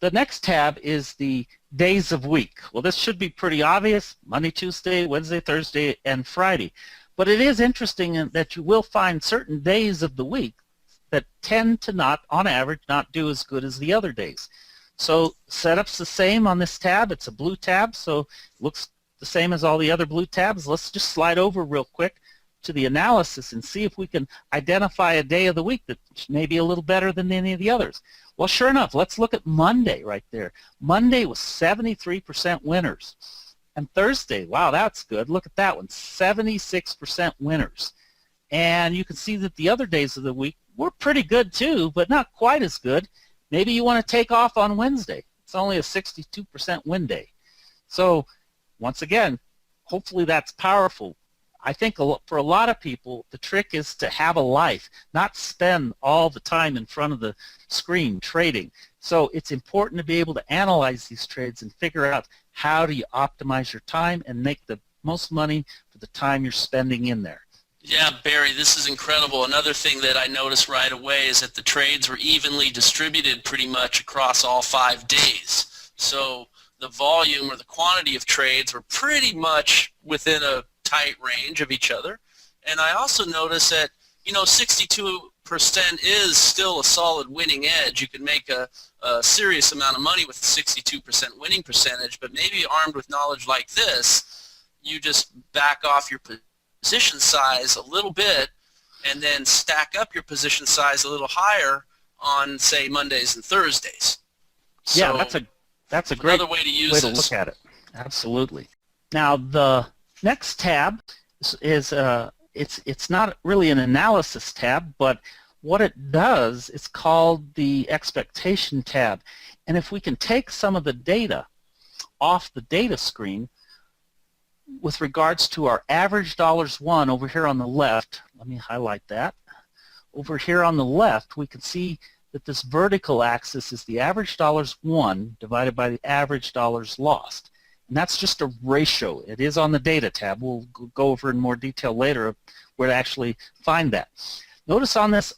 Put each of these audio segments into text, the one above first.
the next tab is the days of week. Well, this should be pretty obvious: Monday, Tuesday, Wednesday, Thursday, and Friday. But it is interesting in that you will find certain days of the week that tend to not, on average, not do as good as the other days. So setup's the same on this tab. It's a blue tab, so it looks the same as all the other blue tabs. Let's just slide over real quick to the analysis and see if we can identify a day of the week that may be a little better than any of the others. Well, sure enough, let's look at Monday right there. Monday was 73% winners. And Thursday, wow, that's good. Look at that one, 76% winners. And you can see that the other days of the week were pretty good too, but not quite as good. Maybe you want to take off on Wednesday. It's only a 62% win day. So once again, hopefully that's powerful. I think for a lot of people, the trick is to have a life, not spend all the time in front of the screen trading. So it's important to be able to analyze these trades and figure out how do you optimize your time and make the most money for the time you're spending in there. Yeah, Barry, this is incredible. Another thing that I noticed right away is that the trades were evenly distributed pretty much across all 5 days. So the volume or the quantity of trades were pretty much within a tight range of each other. And I also noticed that, 62% is still a solid winning edge. You can make a serious amount of money with a 62% winning percentage, but maybe armed with knowledge like this, you just back off your position size a little bit and then stack up your position size a little higher on, say, Mondays and Thursdays. Yeah, that's a great way to use way to look at it. Absolutely. Now the next tab is it's not really an analysis tab, but what it does is called the expectation tab. And if we can take some of the data off the data screen with regards to our average dollars won over here on the left, let me highlight that. Over here on the left, we can see that this vertical axis is the average dollars won divided by the average dollars lost. And that's just a ratio. It is on the data tab. We'll go over in more detail later where to actually find that. Notice on this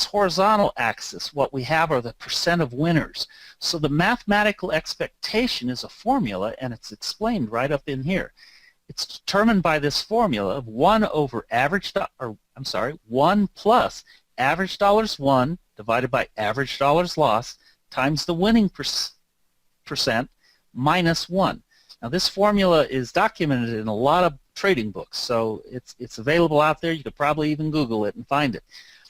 horizontal axis, what we have are the percent of winners. So the mathematical expectation is a formula, and it's explained right up in here. It's determined by this formula of 1 plus average dollars won divided by average dollars lost times the winning percent minus 1. Now this formula is documented in a lot of trading books, so it's available out there. You could probably even Google it and find it.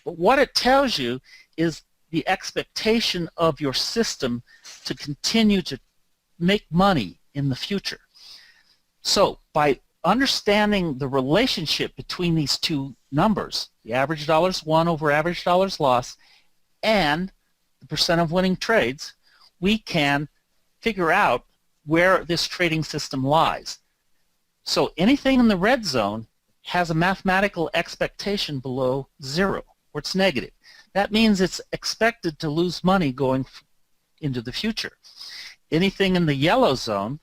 But what it tells you is the expectation of your system to continue to make money in the future. So by understanding the relationship between these two numbers, the average dollars won over average dollars lost and the percent of winning trades, we can figure out where this trading system lies. So anything in the red zone has a mathematical expectation below 0, or it's negative. That means it's expected to lose money going into the future. Anything in the yellow zone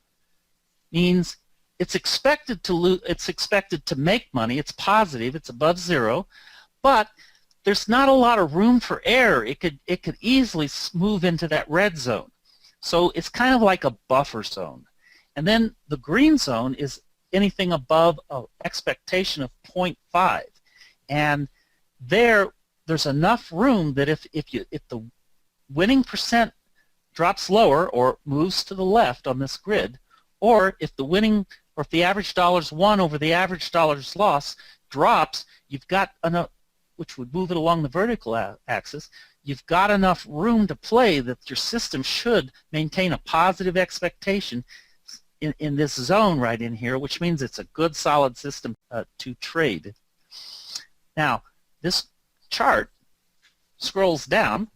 means it's expected to make money. It's positive. It's above 0, but there's not a lot of room for error. It could easily move into that red zone. So it's kind of like a buffer zone. And then the green zone is anything above an expectation of 0.5. And there's enough room that if the winning percent drops lower or moves to the left on this grid, or if the average dollars won over the average dollars lost drops, you've got enough, which would move it along the vertical axis, you've got enough room to play that your system should maintain a positive expectation in this zone right in here, which means it's a good solid system to trade. Now, this chart scrolls down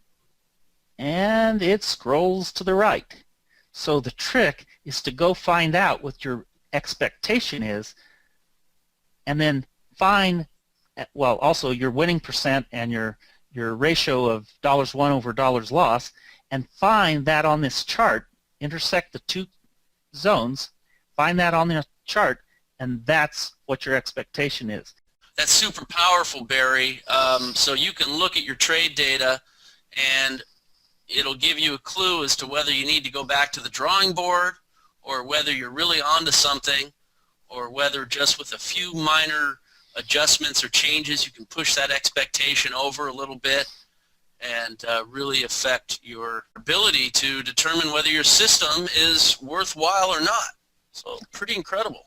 and it scrolls to the right. So the trick is to go find out what your expectation is and then find, well, also your winning percent and your ratio of dollars won over dollars lost, and find that on this chart, intersect the two zones, find that on the chart, and that's what your expectation is. That's super powerful, Barry. So you can look at your trade data and it'll give you a clue as to whether you need to go back to the drawing board or whether you're really onto something, or whether just with a few minor adjustments or changes you can push that expectation over a little bit and really affect your ability to determine whether your system is worthwhile or not. So pretty incredible.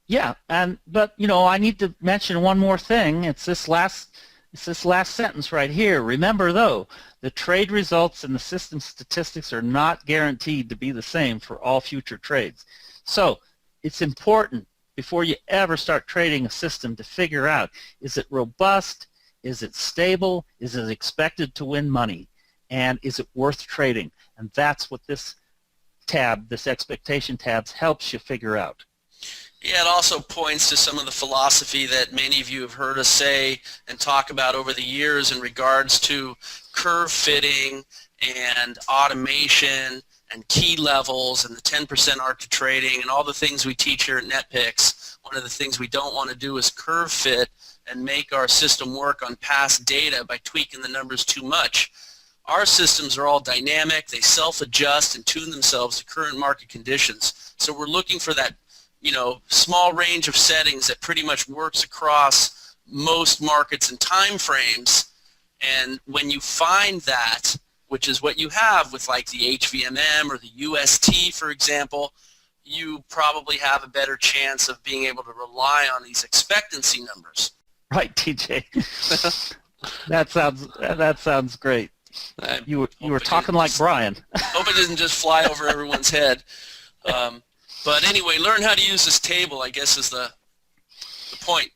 Yeah, but I need to mention one more thing. It's this last sentence right here. Remember, though, the trade results and the system statistics are not guaranteed to be the same for all future trades. So it's important before you ever start trading a system to figure out, is it robust, is it stable, is it expected to win money, and is it worth trading? And that's what this tab, this expectation tabs, helps you figure out. Yeah, it also points to some of the philosophy that many of you have heard us say and talk about over the years in regards to curve fitting and automation and key levels and the 10% art to trading and all the things we teach here at NetPicks. One of the things we don't want to do is curve fit and make our system work on past data by tweaking the numbers too much. Our systems are all dynamic. They self-adjust and tune themselves to current market conditions. So we're looking for that small range of settings that pretty much works across most markets and time frames. And when you find that, which is what you have with like the HVMM or the UST, for example, you probably have a better chance of being able to rely on these expectancy numbers. Right, TJ. That sounds great. You were talking like Brian. Hope it didn't just fly over everyone's head. But anyway, learn how to use this table, I guess, is the point.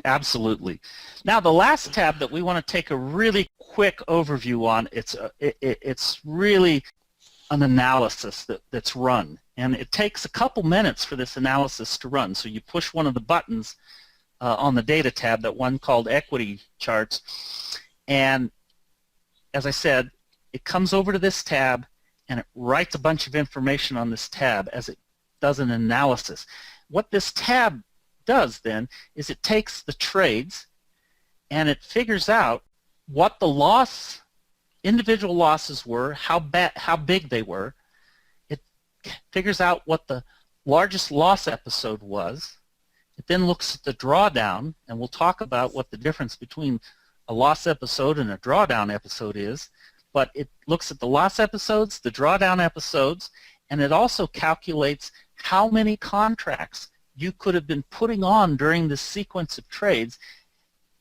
Absolutely. Now, the last tab that we want to take a really quick overview on, it's really an analysis that's run. And it takes a couple minutes for this analysis to run. So you push one of the buttons on the data tab, that one called equity charts. And as I said, it comes over to this tab and it writes a bunch of information on this tab as it does an analysis. What this tab does then is it takes the trades and it figures out what the individual losses were, how big they were. It figures out what the largest loss episode was. It then looks at the drawdown, and we'll talk about what the difference between a loss episode and a drawdown episode is. But it looks at the loss episodes, the drawdown episodes, and it also calculates how many contracts you could have been putting on during this sequence of trades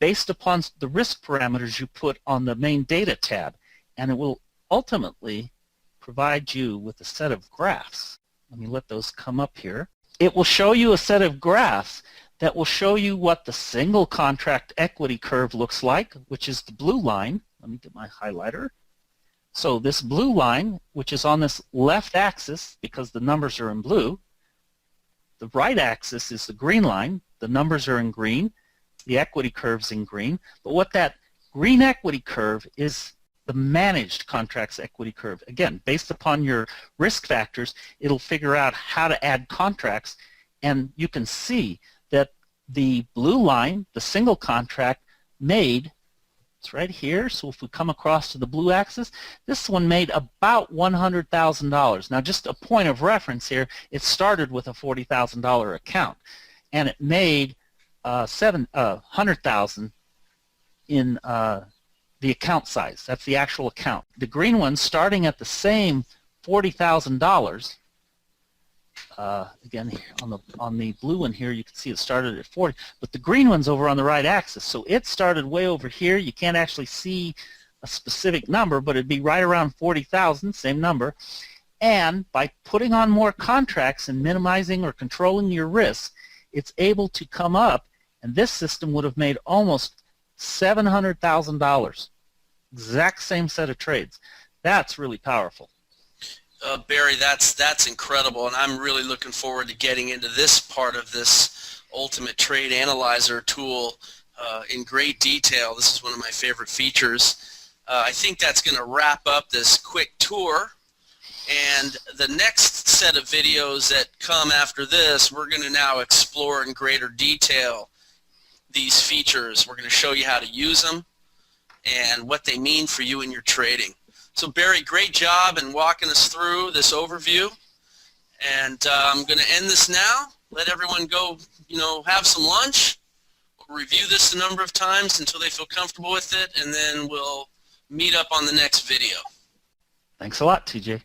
based upon the risk parameters you put on the main data tab. And it will ultimately provide you with a set of graphs. Let me let those come up here. It will show you a set of graphs that will show you what the single contract equity curve looks like, which is the blue line. Let me get my highlighter. So this blue line, which is on this left axis because the numbers are in blue, the right axis is the green line, the numbers are in green, the equity curve's in green, but what that green equity curve is the managed contracts equity curve. Again, based upon your risk factors, it'll figure out how to add contracts, and you can see that the blue line, the single contract, made, it's right here, so if we come across to the blue axis, this one made about $100,000. Now just a point of reference here, it started with a $40,000 account, and it made $100,000 in the account size. That's the actual account. The green one, starting at the same $40,000, again on the blue one here, you can see it started at 40, but the green one's over on the right axis, so it started way over here. You can't actually see a specific number, but it'd be right around 40,000, same number. And by putting on more contracts and minimizing or controlling your risk, it's able to come up, and this system would have made almost $700,000. Exact same set of trades. That's really powerful. Barry, that's incredible, and I'm really looking forward to getting into this part of this Ultimate Trade Analyzer tool in great detail. This is one of my favorite features. I think that's going to wrap up this quick tour, and the next set of videos that come after this, we're going to now explore in greater detail these features. We're going to show you how to use them and what they mean for you in your trading. So Barry, great job in walking us through this overview. And I'm going to end this now. Let everyone go, have some lunch. We'll review this a number of times until they feel comfortable with it, and then we'll meet up on the next video. Thanks a lot, TJ.